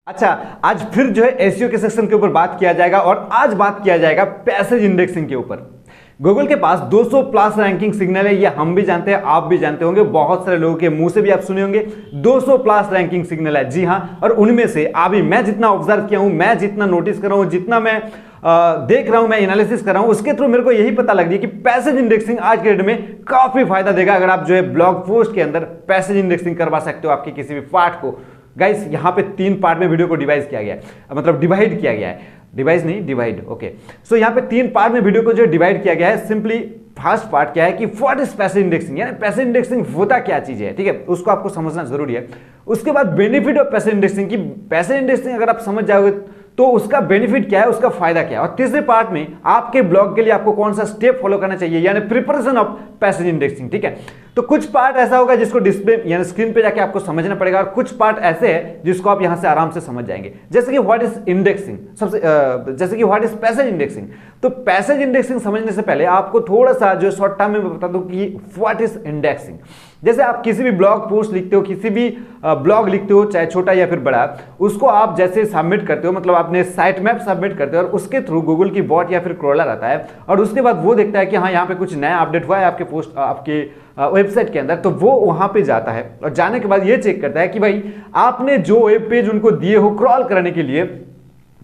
अच्छा, आज फिर जो है एसईओ के सेक्शन के ऊपर बात किया जाएगा और आज बात किया जाएगा पैसेज इंडेक्सिंग के ऊपर। गूगल के पास 200 प्लस रैंकिंग सिग्नल है, ये हम भी जानते हैं, आप भी जानते होंगे, बहुत सारे लोगों के मुंह से भी आप सुने होंगे 200 प्लस रैंकिंग सिग्नल है। जी हां, और उनमें से अभी मैं जितना ऑब्जर्व किया हूं, मैं जितना नोटिस कर रहा हूं, जितना मैं देख रहा हूं, मैं एनालिसिस कर रहा हूं, उसके थ्रू मेरे को यही पता लग रही है कि पैसेज इंडेक्सिंग आज के डेट में काफी फायदा देगा। अगर आप जो है ब्लॉग पोस्ट के अंदर पैसेज इंडेक्सिंग करवा सकते हो आपके किसी भी पार्ट को। गाइस, यहां पे 3 पार्ट में वीडियो को डिवाइड किया गया है, मतलब डिवाइड किया गया है, डिवाइस नहीं डिवाइड, ओके। सो यहां पे 3 पार्ट में वीडियो को जो डिवाइड किया गया है। सिंपली फर्स्ट पार्ट क्या है कि व्हाट इज पैसेज इंडेक्सिंग, यानी पैसेज इंडेक्सिंग होता क्या चीज है, ठीक है, उसको आपको समझना जरूरी है। उसके बाद बेनिफिट ऑफ पैसेज इंडेक्सिंग की, पैसेज इंडेक्सिंग अगर आप समझ जाओगे तो उसका बेनिफिट क्या है, उसका फायदा क्या है, और तीसरे पार्ट में आपके ब्लॉग के लिए आपको कौन सा स्टेप फॉलो करना चाहिए, यानी प्रिपरेशन ऑफ पैसेज इंडेक्सिंग, ठीक है। तो कुछ पार्ट ऐसा होगा जिसको डिस्प्ले यानी स्क्रीन पे जाके आपको समझना पड़ेगा, और कुछ पार्ट ऐसे है जिसको आप यहां से आराम से समझ जाएंगे। जैसे कि व्हाट इज इंडेक्सिंग, सबसे जैसे कि व्हाट इज पैसेज इंडेक्सिंग। तो पैसेज इंडेक्सिंग समझने से पहले आपको थोड़ा सा जो शॉर्ट टर्म में बता दूं कि व्हाट इज इंडेक्सिंग। जैसे आप किसी भी ब्लॉग पोस्ट लिखते हो, किसी भी ब्लॉग लिखते हो, चाहे छोटा या फिर बड़ा, उसको आप जैसे सबमिट करते हो, मतलब आपने साइट मैप सबमिट करते हो और उसके थ्रू गूगल की बॉट या फिर क्रॉलर आता है और उसके बाद वो देखता है कि हाँ यहाँ पे कुछ नया अपडेट हुआ है आपके पोस्ट, आपके वेबसाइट के अंदर, तो वो वहां पे जाता है और जाने के बाद ये चेक करता है कि भाई आपने जो वेब पेज उनको दिए हो क्रॉल करने के लिए,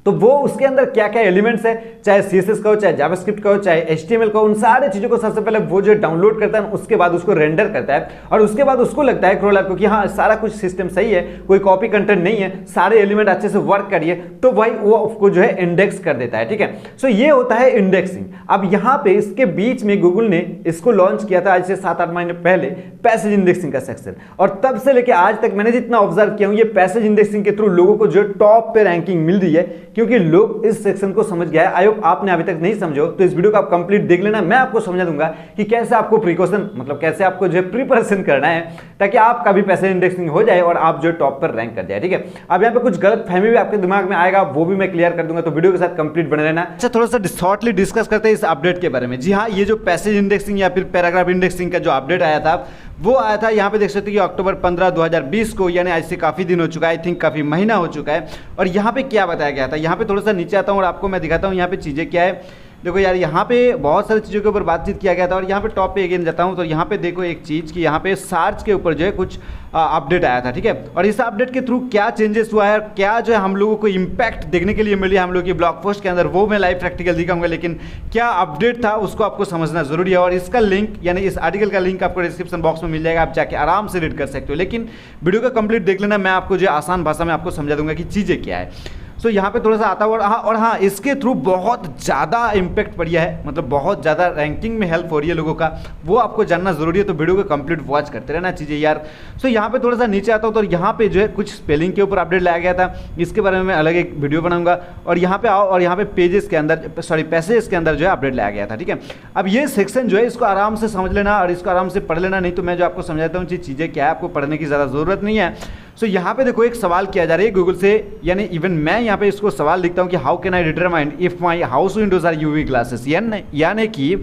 तो वो उसके अंदर क्या क्या एलिमेंट्स है, चाहे सीएसएस का हो, चाहे जावास्क्रिप्ट का हो, चाहे एचटीएमएल का हो, उन सारे चीजों को सबसे पहले वो जो डाउनलोड करता है, उसके बाद उसको रेंडर करता है और उसके बाद उसको लगता है क्रॉलर को कि हाँ सारा कुछ सिस्टम सही है, कोई कॉपी कंटेंट नहीं है, सारे एलिमेंट अच्छे से वर्क करिए, तो भाई वो उसको जो है इंडेक्स कर देता है, ठीक है। सो ये होता है इंडेक्सिंग। अब यहाँ पे इसके बीच में गूगल ने इसको लॉन्च किया था आज से 7-8 महीने पहले, पैसेज इंडेक्सिंग का सेक्शन, और तब से लेकर आज तक मैंने जितना ऑब्जर्व किया हूं, ये पैसेज इंडेक्सिंग के थ्रू लोगों को जो टॉप पे रैंकिंग मिल रही है, क्योंकि लोग इस सेक्शन को समझ गया है। आई होप आपने अभी तक नहीं समझो तो इस वीडियो को आप कंप्लीट देख लेना, मैं आपको समझा दूंगा कि कैसे आपको प्रिकॉशन, मतलब कैसे आपको जो है प्रिपरेशन करना है ताकि आपका भी पैसेज इंडेक्सिंग हो जाए और आप जो टॉप पर रैंक कर जाए, ठीक है। अब यहाँ पे कुछ गलत फहमी भी आपके दिमाग में आएगा, वो भी मैं क्लियर कर दूंगा, तो वीडियो के साथ कंप्लीट बने रहना। अच्छा, थोड़ा सा शॉर्टली डिस्कस करते हैं इस अपडेट के बारे में। जी हाँ, ये जो पैसेज इंडेक्सिंग या फिर पैराग्राफ इंडेक्सिंग का जो अपडेट आया था वो आया था, यहाँ पे देख सकते हैं कि अक्टूबर 15, 2020 को, यानी आज से काफ़ी दिन हो चुका है, आई थिंक काफ़ी महीना हो चुका है। और यहाँ पे क्या बताया गया था, यहाँ पे थोड़ा सा नीचे आता हूँ और आपको मैं दिखाता हूँ यहाँ पे चीज़ें क्या है। देखो यार, यहाँ पे बहुत सारी चीज़ों के ऊपर बातचीत किया गया था और यहाँ पे टॉप पे अगेन जाता हूँ तो यहाँ पे देखो एक चीज़ कि यहाँ पे सर्च के ऊपर जो है कुछ अपडेट आया था, ठीक है। और इस अपडेट के थ्रू क्या चेंजेस हुआ है, क्या जो है हम लोगों को इम्पैक्ट देखने के लिए मिली हम लोग की ब्लॉग पोस्ट के अंदर, वो मैं लाइव प्रैक्टिकल दिखाऊंगा, लेकिन क्या अपडेट था उसको आपको समझना जरूरी है। और इसका लिंक यानी इस आर्टिकल का लिंक आपको डिस्क्रिप्शन बॉक्स में मिल जाएगा, आप जाके आराम से रीड कर सकते हो, लेकिन वीडियो का कंप्लीट देख लेना, मैं आपको जो आसान भाषा में आपको समझा दूंगा कि चीज़ें क्या है। तो यहाँ पे थोड़ा सा आता हुआ और हाँ, इसके थ्रू बहुत ज़्यादा इम्पैक्ट पड़ा है, मतलब बहुत ज़्यादा रैंकिंग में हेल्प हो रही है लोगों का, वो आपको जानना जरूरी है, तो वीडियो को कंप्लीट वॉच करते रहना चीज़ें यार। सो यहाँ पे थोड़ा सा नीचे आता हूँ तो यहाँ पे जो है कुछ स्पेलिंग के ऊपर अपडेट लाया गया था, इसके बारे में मैं अलग एक वीडियो बनाऊंगा। और यहाँ पे आओ और यहाँ पे पेजेस के अंदर, सॉरी पैसेज के अंदर जो है अपडेट लाया गया था, ठीक है। अब ये सेक्शन जो है इसको आराम से समझ लेना और इसको आराम से पढ़ लेना, नहीं तो मैं जो आपको समझाता हूँ चीज़ें क्या है, आपको पढ़ने की ज़्यादा ज़रूरत नहीं है। सो यहाँ पे देखो एक सवाल किया जा रहा है गूगल से, यानी इवन मैं यहाँ पे इसको सवाल लिखता हूँ कि how can I determine if my house windows are UV glasses, यानी कि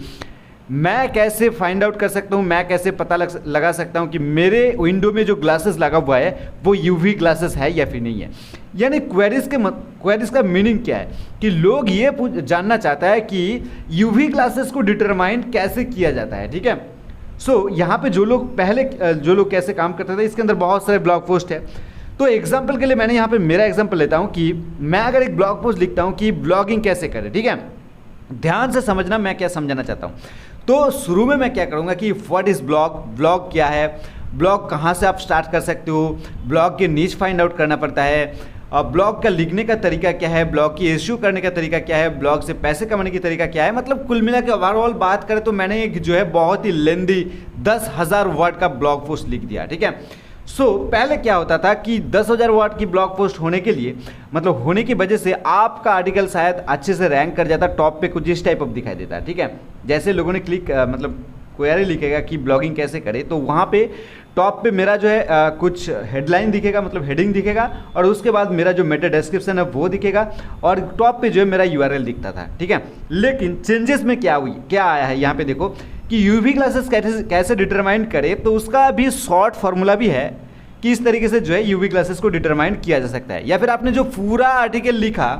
मैं कैसे फाइंड आउट कर सकता हूँ, मैं कैसे पता लगा सकता हूँ कि मेरे विंडो में जो ग्लासेस लगा हुआ है वो यूवी ग्लासेस है या फिर नहीं है। यानी क्वेरीज का मीनिंग क्या है कि लोग ये जानना चाहता है कि यूवी ग्लासेस को डिटरमाइन कैसे किया जाता है, ठीक है। यहाँ पे जो लोग कैसे काम करते थे, इसके अंदर बहुत सारे ब्लॉग पोस्ट है। तो एग्जाम्पल के लिए मैंने यहाँ पे मेरा एग्जाम्पल लेता हूँ कि मैं अगर एक ब्लॉग पोस्ट लिखता हूँ कि ब्लॉगिंग कैसे करें, ठीक है, ध्यान से समझना मैं क्या समझाना चाहता हूँ। तो शुरू में मैं क्या करूँगा कि व्हाट इज़ ब्लॉग क्या है, ब्लॉग कहाँ से आप स्टार्ट कर सकते हो, ब्लॉग के नीच फाइंड आउट करना पड़ता है, ब्लॉग का लिखने का तरीका क्या है, ब्लॉग की इश्यू करने का तरीका क्या है, ब्लॉग से पैसे कमाने की तरीका क्या है। मतलब कुल मिला के ओवरऑल बात करें तो मैंने एक जो है बहुत ही लेंदी 10,000 वर्ड का ब्लॉग पोस्ट लिख दिया, ठीक है। पहले क्या होता था कि 10,000 वर्ड की ब्लॉग पोस्ट होने के लिए, मतलब होने की वजह से आपका आर्टिकल शायद अच्छे से रैंक कर जाता, टॉप पे कुछ इस टाइप ऑफ दिखाई देता है, ठीक है। जैसे लोगों ने मतलब क्वेरी लिखेगा कि ब्लॉगिंग कैसे करें, तो वहाँ पे टॉप पे मेरा जो है कुछ हेडलाइन दिखेगा, मतलब हेडिंग दिखेगा, और उसके बाद मेरा जो मेटा डिस्क्रिप्शन है वो दिखेगा, और टॉप पे जो है मेरा यूआरएल दिखता था, ठीक है। लेकिन चेंजेस में क्या आया है, यहाँ पे देखो कि यूवी ग्लासेस कैसे डिटरमाइन करें, तो उसका भी शॉर्ट फार्मूला भी है कि इस तरीके से जो है यूवी ग्लासेस को डिटरमाइन किया जा सकता है। या फिर आपने जो पूरा आर्टिकल लिखा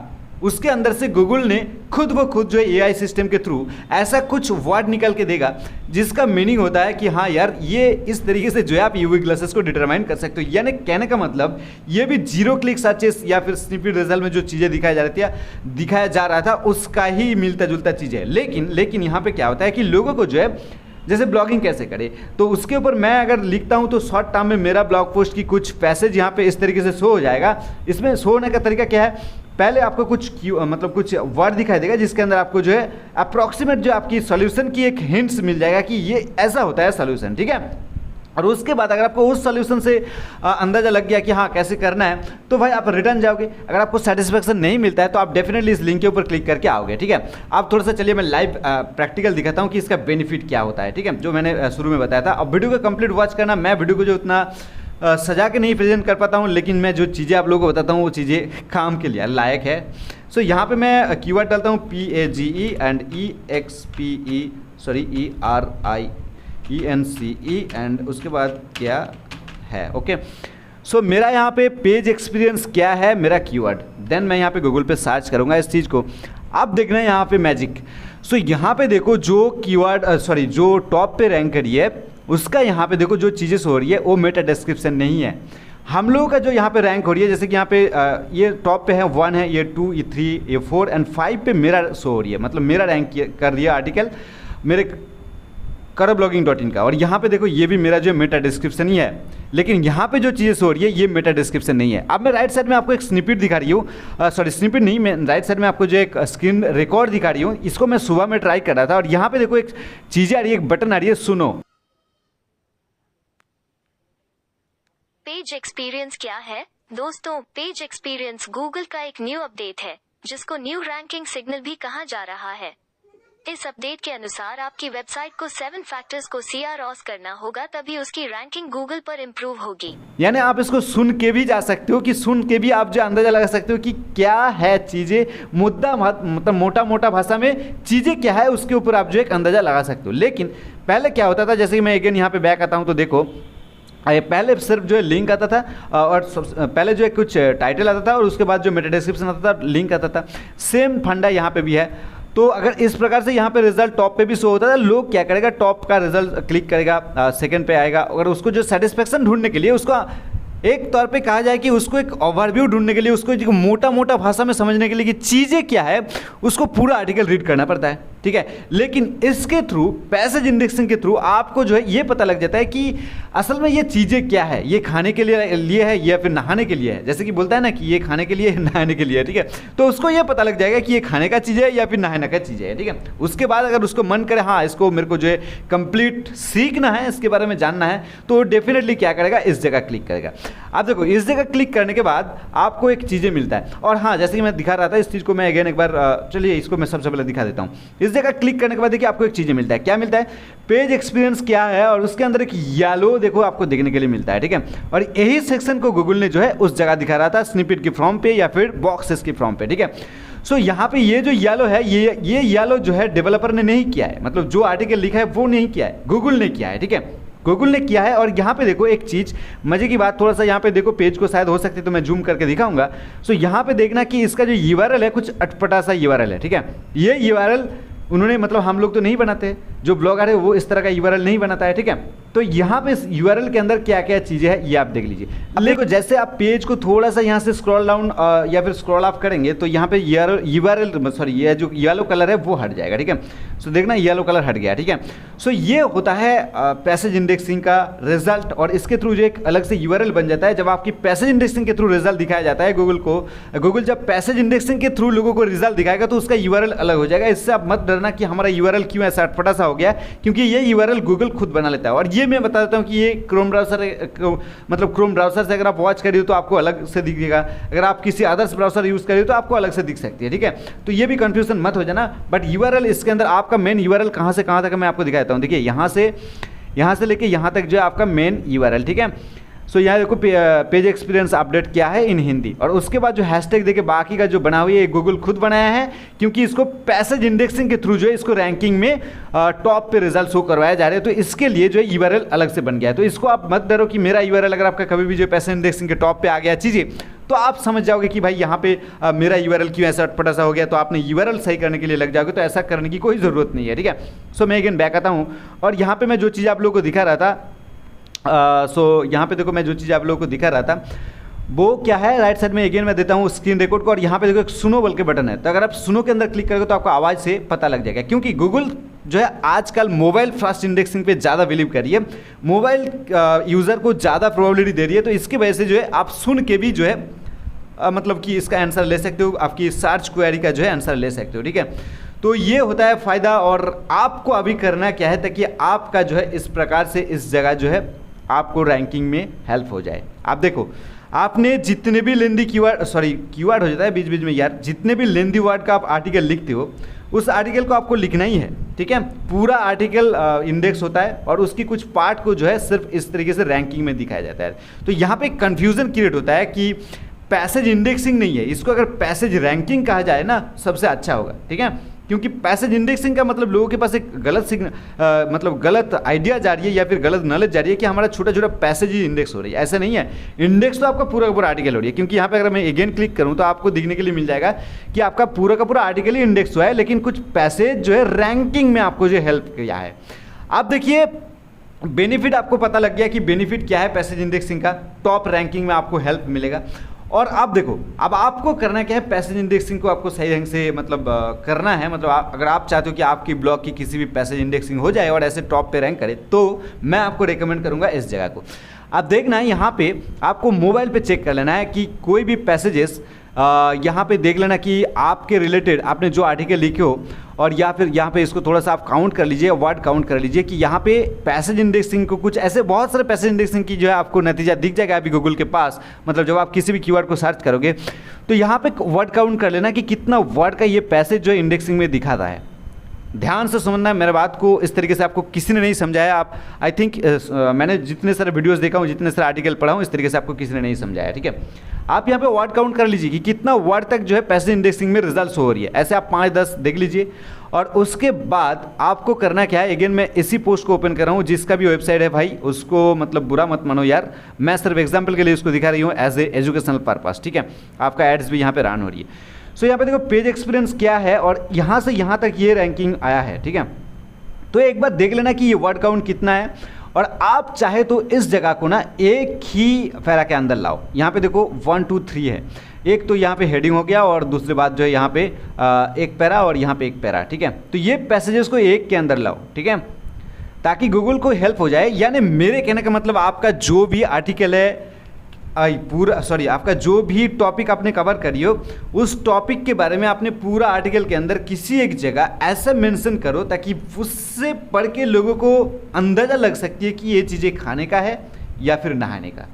उसके अंदर से गूगल ने खुद ब खुद जो है एआई सिस्टम के थ्रू ऐसा कुछ वर्ड निकल के देगा जिसका मीनिंग होता है कि हाँ यार ये इस तरीके से जो है आप यूवी ग्लासेस को डिटरमाइन कर सकते हो। यानी कहने का मतलब ये भी 0 क्लिक सर्चेस या फिर स्निपेट रिजल्ट में जो चीज़ें दिखाया जा रहा था उसका ही मिलता जुलता चीज़ है। लेकिन यहाँ पे क्या होता है कि लोगों को जो है जैसे ब्लॉगिंग कैसे करें, तो उसके ऊपर मैं अगर लिखता हूं तो शॉर्ट टर्म में मेरा ब्लॉग पोस्ट की कुछ पैसेज यहाँ पे इस तरीके से शो हो जाएगा। इसमें शो होने का तरीका क्या है, पहले आपको कुछ वर्ड दिखाई देगा जिसके अंदर आपको जो है अप्रॉक्सीमेट जो आपकी सॉल्यूशन की एक हिंट्स मिल जाएगा कि ये ऐसा होता है सॉल्यूशन, ठीक है। और उसके बाद अगर आपको उस सॉल्यूशन से अंदाज़ा लग गया कि हाँ कैसे करना है, तो भाई आप रिटर्न जाओगे। अगर आपको सेटिस्फेक्शन नहीं मिलता है तो आप डेफिनेटली इस लिंक के ऊपर क्लिक करके आओगे, ठीक है। आप थोड़ा सा चलिए मैं लाइव प्रैक्टिकल दिखाता हूँ कि इसका बेनिफिट क्या होता है, ठीक है, जो मैंने शुरू में बताया था। अब वीडियो को कंप्लीट वॉच करना। मैं वीडियो को जो उतना सजा के नहीं प्रेजेंट कर पाता हूँ, लेकिन मैं जो चीज़ें आप लोगों को बताता हूँ वो चीज़ें काम के लिए लायक है। सो यहाँ पे मैं कीवर्ड डालता हूँ PAGE एंड EXPE एंड उसके बाद क्या है, ओके। सो मेरा यहाँ पे पेज एक्सपीरियंस क्या है मेरा कीवर्ड, देन मैं यहाँ पे गूगल पे सर्च करूँगा इस चीज़ को। अब देखना है यहाँ पे मैजिक। सो यहाँ पे देखो जो कीवर्ड जो टॉप पे रैंक करी है उसका यहाँ पे देखो जो चीज़ें हो रही है वो मेटा डिस्क्रिप्शन नहीं है। हम लोगों का जो यहाँ पे रैंक हो रही है, जैसे कि यहाँ पे ये टॉप पे है 1 है, ये 2, ये 3, ये 4 एंड 5 पे मेरा शो हो रही है, मतलब मेरा रैंक कर रही है आर्टिकल मेरे करोब्लॉगिंग.in का। और यहाँ पे देखो ये भी मेरा जो मेटा डिस्क्रिप्शन ही है, लेकिन यहाँ पे जो चीज़ें हो रही है ये मेटा डिस्क्रिप्शन नहीं है। अब मैं राइट साइड में आपको एक स्निपेट दिखा रही हूँ, स्निपेट नहीं, मैं राइट साइड में आपको जो एक स्क्रीन रिकॉर्ड दिखा रही हूँ। इसको मैं सुबह में ट्राई कर रहा था और यहाँ पे देखो एक चीज़ें आ रही है, एक बटन आ रही है, सुनो। पेज एक्सपीरियंस क्या है दोस्तों? पेज एक्सपीरियंस गूगल का एक न्यू अपडेट है जिसको न्यू रैंकिंग सिग्नल भी कहा जा रहा है। इस अपडेट के अनुसार आपकी वेबसाइट को 7 फैक्टर्स को CROS करना होगा, तभी उसकी रैंकिंग गूगल पर इम्प्रूव होगी। यानी आप इसको सुन के भी जा सकते हो कि सुन के भी आप जो अंदाजा लगा सकते हो कि क्या है चीज़ें, मुद्दा मतलब मोटा भाषा में चीज़ें क्या है उसके ऊपर आप जो एक अंदाजा लगा सकते हो। लेकिन पहले क्या होता था, जैसे कि मैं अगेन यहाँ पे बैक आता हूँ तो देखो पहले सिर्फ जो है लिंक आता था और पहले जो है कुछ टाइटल आता था और उसके बाद जो मेटा डिस्क्रिप्शन आता था, लिंक आता था। सेम फंडा यहाँ पे भी है। तो अगर इस प्रकार से यहाँ पे रिजल्ट टॉप पे भी शो होता था, लोग क्या करेगा, टॉप का रिजल्ट क्लिक करेगा, सेकंड पे आएगा। अगर उसको जो सेटिस्फेक्शन ढूंढने के लिए, उसका एक तौर पे कहा जाए कि उसको एक ओवरव्यू ढूंढने के लिए, उसको एक मोटा भाषा में समझने के लिए कि चीज़ें क्या है, उसको पूरा आर्टिकल रीड करना पड़ता है, ठीक है। लेकिन इसके थ्रू, पैसेज इंडेक्सिंग के थ्रू आपको जो है ये पता लग जाता है कि असल में ये चीज़ें क्या है, ये खाने के लिए है या फिर नहाने के लिए है। जैसे कि बोलता है ना कि ये खाने के लिए है, नहाने के लिए है, ठीक है। तो उसको ये पता लग जाएगा कि ये खाने का चीज़ है या फिर नहाने का चीज़ है, ठीक है। उसके बाद अगर उसको मन करे हाँ इसको मेरे को जो है कंप्लीट सीखना है, इसके बारे में जानना है, तो डेफिनेटली क्या करेगा, इस जगह क्लिक करेगा। आप देखो इस जगह क्लिक करने के बाद आपको एक चीज़ें मिलता है। और हाँ, जैसे कि मैं दिखा रहा था, इस चीज़ को मैं अगेन एक बार चलिए इसको मैं सबसे पहले दिखा देता हूँ। इस जगह क्लिक करने के बाद देखिए आपको एक चीज़ें मिलता है। क्या मिलता है, पेज एक्सपीरियंस क्या है, और उसके अंदर एक येलो देखो आपको देखने के लिए मिलता है, ठीक है। और यही सेक्शन को गूगल ने जो है उस जगह दिखा रहा था, स्निपेट की फॉर्म पे या फिर बॉक्सेस की फॉर्म पे, ठीक है। सो यहाँ पे ये जो येलो है, ये येलो जो है डेवलपर ने नहीं किया है, मतलब जो आर्टिकल लिखा है वो नहीं किया है, गूगल ने किया है, ठीक है, गूगल ने किया है। और यहाँ पे देखो एक चीज़ मजे की बात, थोड़ा सा यहाँ पे देखो पेज को शायद हो सकती है तो मैं जूम करके दिखाऊंगा। सो यहाँ पे देखना कि इसका जो URL है कुछ अटपटा सा URL है, ठीक है। ये URL उन्होंने, मतलब हम लोग तो नहीं बनाते, जो ब्लॉगर है वो इस तरह का URL नहीं बनाता है, ठीक है। तो यहाँ पे इस URL के अंदर क्या क्या चीज़ें हैं ये आप देख लीजिए। अब देखो जैसे आप पेज को थोड़ा सा यहाँ से स्क्रॉल डाउन या फिर स्क्रॉल ऑफ करेंगे तो यहाँ पे ये जो येलो कलर है वो हट जाएगा, ठीक है। सो देखना येलो कलर हट गया, ठीक है। सो ये होता है पैसेज इंडेक्सिंग का रिजल्ट, और इसके थ्रू जो एक अलग से URL बन जाता है। जब आपकी पैसेज इंडेक्सिंग के थ्रू रिजल्ट दिखाया जाता है गूगल को, गूगल जब पैसेज इंडेक्सिंग के थ्रू लोगों को रिजल्ट दिखाएगा तो उसका URL अलग हो जाएगा। इससे आप मत डरना कि हमारा URL क्यों ऐसा अटपटा सा हो गया, क्योंकि ये URL गूगल खुद बना लेता है। और ये मैं बता देता हूँ कि ये क्रोम ब्राउज़र से अगर आप वॉच करिए तो आपको अलग से दिखेगा, अगर आप किसी अदर्स ब्राउज़र यूज़ करिए तो आपको अलग से दिख सकती है, ठीक है। तो ये भी कंफ्यूजन मत हो जाना। बट URL इसके अंदर आपका मेन URL कहाँ से कहाँ तक मैं आपको दिखाता हूँ। देखिए यहाँ से लेके यहाँ तक जो है आपका मेन URL, ठीक है। सो यहाँ देखो पेज एक्सपीरियंस अपडेट किया है इन हिंदी, और उसके बाद जो हैशटैग देके बाकी का जो बना हुआ है गूगल खुद बनाया है, क्योंकि इसको पैसेज इंडेक्सिंग के थ्रू जो है इसको रैंकिंग में टॉप पे रिजल्ट शो करवाया जा रहे हैं। तो इसके लिए जो है यूआरएल अलग से बन गया है। तो इसको आप मत डरो कि मेरा यूआरएल अगर आपका कभी भी जो पैसेज इंडेक्सिंग के टॉप पे आ गया चीज़ें, तो आप समझ जाओगे कि भाई यहाँ पे मेरा यूआरएल क्यों ऐसा अटपटा सा हो गया, तो आपने यूआरएल सही करने के लिए लग जाओगे। तो ऐसा करने की कोई ज़रूरत नहीं है, ठीक है। सो मैं अगेन बैक आता हूँ, और यहाँ पे मैं जो चीज़ आप लोगों को दिखा रहा था, यहाँ पे देखो मैं जो चीज़ आप लोगों को दिखा रहा था वो क्या है, राइट साइड में अगेन मैं देता हूँ स्क्रीन रिकॉर्ड को, और यहाँ पे देखो एक सुनो बोल के बटन है। तो अगर आप सुनो के अंदर क्लिक करोगे तो आपको आवाज़ से पता लग जाएगा, क्योंकि गूगल जो है आजकल मोबाइल फास्ट इंडेक्सिंग पे ज़्यादा बिलीव कर रही है, मोबाइल यूज़र को ज़्यादा प्रोबेबिलिटी दे रही है। तो इसकी वजह से जो है आप सुन के भी जो है मतलब कि इसका आंसर ले सकते हो, आपकी सर्च क्वेरी का जो है आंसर ले सकते हो, ठीक है। तो ये होता है फ़ायदा, और आपको अभी करना क्या है ताकि आपका जो है इस प्रकार से इस जगह जो है आपको रैंकिंग में हेल्प हो जाए। आप देखो, आपने जितने भी लेंदी कीवर्ड हो जाता है बीच बीच में यार, जितने भी लेंदी वर्ड का आप आर्टिकल लिखते हो उस आर्टिकल को आपको लिखना ही है, ठीक है। पूरा आर्टिकल इंडेक्स होता है, और उसकी कुछ पार्ट को जो है सिर्फ इस तरीके से रैंकिंग में दिखाया जाता है। तो यहाँ पे कंफ्यूजन क्रिएट होता है कि पैसेज इंडेक्सिंग नहीं है, इसको अगर पैसेज रैंकिंग कहा जाए ना सबसे अच्छा होगा, ठीक है। क्योंकि पैसेज इंडेक्सिंग का मतलब लोगों के पास एक गलत मतलब गलत आइडिया जा रही है या फिर गलत नॉलेज जा रही है कि हमारा छोटा छोटा पैसेज ही इंडेक्स हो रही है। ऐसा नहीं है, इंडेक्स तो आपका पूरा का पूरा आर्टिकल हो रही है। क्योंकि यहाँ पे अगर मैं अगेन क्लिक करूँ तो आपको दिखने के लिए मिल जाएगा कि आपका पूरा का पूरा आर्टिकल ही इंडेक्स हुआ है, लेकिन कुछ पैसेज जो है रैंकिंग में आपको जो हेल्प किया है। आप देखिए बेनिफिट आपको पता लग गया कि बेनिफिट क्या है पैसेज इंडेक्सिंग का, टॉप रैंकिंग में आपको हेल्प मिलेगा। और आप देखो अब आपको करना क्या है, पैसेज इंडेक्सिंग को आपको सही ढंग से मतलब करना है। मतलब अगर आप चाहते हो कि आपकी ब्लॉग की किसी भी पैसेज इंडेक्सिंग हो जाए और ऐसे टॉप पे रैंक करे, तो मैं आपको रेकमेंड करूंगा इस जगह को। आप देखना है यहाँ पे आपको मोबाइल पे चेक कर लेना है कि कोई भी पैसेजेस यहाँ पे देख लेना कि आपके रिलेटेड आपने जो आर्टिकल लिखे हो, और या फिर यहाँ पे इसको थोड़ा सा आप काउंट कर लीजिए, वर्ड काउंट कर लीजिए कि यहाँ पे पैसेज इंडेक्सिंग को कुछ ऐसे बहुत सारे पैसेज इंडेक्सिंग की जो है आपको नतीजा दिख जाएगा अभी गूगल के पास। मतलब जब आप किसी भी कीवर्ड को सर्च करोगे तो यहाँ पे वर्ड काउंट कर लेना कि कितना वर्ड का ये पैसेज जो इंडेक्सिंग में दिखाता है। ध्यान से समझना है मेरे बात को, इस तरीके से आपको किसी ने नहीं समझाया। आप आई थिंक मैंने जितने सारे वीडियोस देखा हूँ, जितने सारे आर्टिकल पढ़ा हूँ, इस तरीके से आपको किसी ने नहीं समझाया, ठीक है। आप यहाँ पे वर्ड काउंट कर लीजिए कि कितना वर्ड तक जो है पैसेज इंडेक्सिंग में रिजल्ट हो रही है। ऐसे आप 5-10 देख लीजिए, और उसके बाद आपको करना क्या है, अगेन मैं इसी पोस्ट को ओपन कर रहा हूँ, जिसका भी वेबसाइट है भाई उसको मतलब बुरा मत मानो यार, मैं सिर्फ एग्जाम्पल के लिए उसको दिखा रही हूँ एज ए एजुकेशनल पर्पस, ठीक है। आपका एड्स भी यहाँ पे रन हो रही है। सो यहाँ पे देखो पेज एक्सपीरियंस क्या है, और यहाँ से यहाँ तक ये रैंकिंग आया है, ठीक है। तो एक बार देख लेना कि ये वर्ड काउंट कितना है, और आप चाहे तो इस जगह को ना एक ही पैरा के अंदर लाओ। यहाँ पे देखो 1 2 3 है, एक तो यहाँ पे हेडिंग हो गया, और दूसरी बात जो है यहाँ पे एक पैरा और यहाँ पे एक पैरा, ठीक है। तो ये पैसेजेस को एक के अंदर लाओ, ठीक है, ताकि गूगल को हेल्प हो जाए। यानी मेरे कहने का मतलब आपका जो भी आर्टिकल है आपका जो भी टॉपिक आपने कवर करी हो, उस टॉपिक के बारे में आपने पूरा आर्टिकल के अंदर किसी एक जगह ऐसा मेंशन करो ताकि उससे पढ़ के लोगों को अंदाज़ा लग सकती है कि ये चीज़ें खाने का है या फिर नहाने का।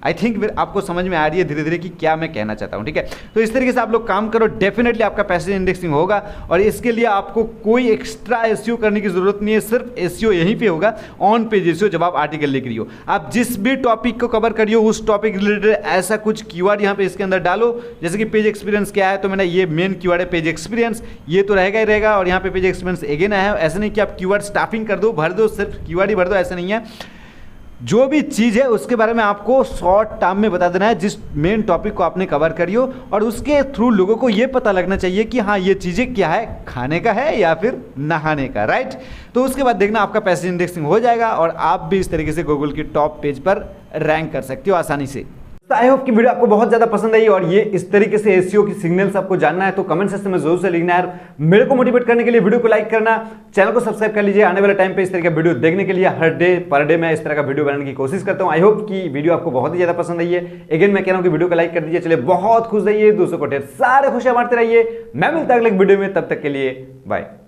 आई थिंक आपको समझ में आ रही है धीरे धीरे कि क्या मैं कहना चाहता हूँ, ठीक है। तो इस तरीके से आप लोग काम करो, डेफिनेटली आपका पैसेज इंडेक्सिंग होगा, और इसके लिए आपको कोई एक्स्ट्रा एसईओ करने की जरूरत नहीं है। सिर्फ एसईओ यहीं पे होगा, ऑन पेज एसईओ, जब आप आर्टिकल लिख रही हो। आप जिस भी टॉपिक को कवर करिए उस टॉपिक रिलेटेड ऐसा कुछ कीवर्ड यहाँ पे इसके अंदर डालो। जैसे कि पेज एक्सपीरियंस क्या है, तो मैंने ये मेन कीवर्ड है पेज एक्सपीरियंस, ये तो रहेगा ही रहेगा, और यहाँ पे पेज एक्सपीरियंस अगेन आया है। ऐसा नहीं कि आप कीवर्ड स्टाफिंग कर दो, भर दो, सिर्फ कीवर्ड ही भर दो, ऐसा नहीं है। जो भी चीज़ है उसके बारे में आपको शॉर्ट टर्म में बता देना है, जिस मेन टॉपिक को आपने कवर करी हो, और उसके थ्रू लोगों को ये पता लगना चाहिए कि हाँ ये चीज़ें क्या है, खाने का है या फिर नहाने का, राइट। तो उसके बाद देखना आपका पैसेज इंडेक्सिंग हो जाएगा, और आप भी इस तरीके से गूगल की टॉप पेज पर रैंक कर सकते हो आसानी से। आई होप कि वीडियो आपको बहुत ज्यादा पसंद आई, और ये इस तरीके से एसईओ की सिग्नल्स आपको जानना है तो कमेंट सेक्शन में जरूर से लिखना है। मेरे को मोटिवेट करने के लिए वीडियो को लाइक करना, चैनल को सब्सक्राइब कर लीजिए। आने वाले टाइम पे इस तरह का वीडियो देखने के लिए हर डे पर डे मैं इस तरह का वीडियो बनाने की कोशिश करता हूं। आई होप कि वीडियो आपको बहुत ही ज्यादा पसंद आई है। अगेन मैं कह रहा हूं कि वीडियो को लाइक कर दीजिए। चलिए बहुत खुश रहिए, दूसरों को ढेर सारे खुशियां बांटते रहिए। मैं मिलता अगले वीडियो में, तब तक के लिए बाय।